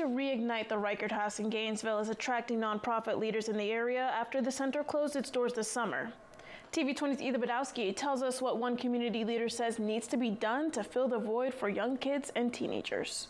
To reignite the Reichert House in Gainesville is attracting nonprofit leaders in the area after the center closed its doors this summer. TV 20's Ethan Badowski tells us what one community leader says needs to be done to fill the void for young kids and teenagers.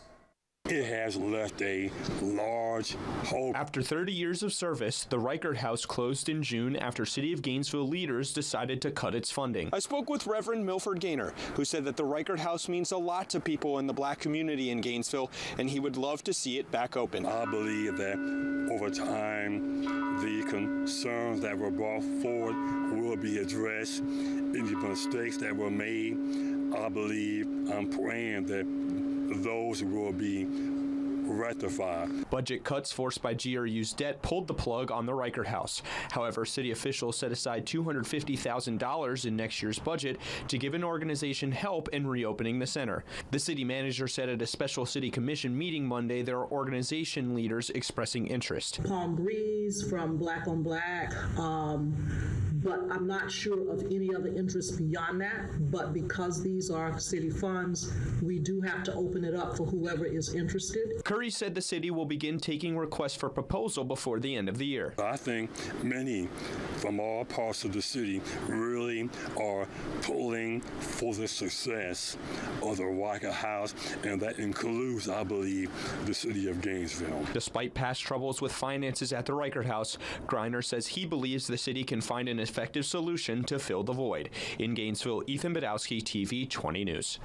It has left a large hole. After 30 years of service, the Reichert House closed in June after City of Gainesville leaders decided to cut its funding. I spoke with Reverend Milford Gaynor, who said that the Reichert House means a lot to people in the black community in Gainesville, and he would love to see it back open. I believe that over time, the concerns that were brought forward will be addressed. Any mistakes that were made, I believe, I'm praying that those will be rectified. Budget cuts forced by GRU's debt pulled the plug on the Reichert House. However, city officials set aside $250,000 in next year's budget to give an organization help in reopening the center. The city manager said at a special city commission meeting Monday there are organization leaders expressing interest. Palm Breeze from Black on Black, but I'm not sure of any other interest beyond that. But because these are city funds, we do have to open it up for whoever is interested. Curry said the city will begin taking requests for proposal before the end of the year. I think many from all parts of the city really are pulling for the success of the Reichert House, and that includes, I believe, the city of Gainesville. Despite past troubles with finances at the Reichert House, Greiner says he believes the city can find an effective solution to fill the void. In Gainesville, Ethan Badowski, TV 20 News.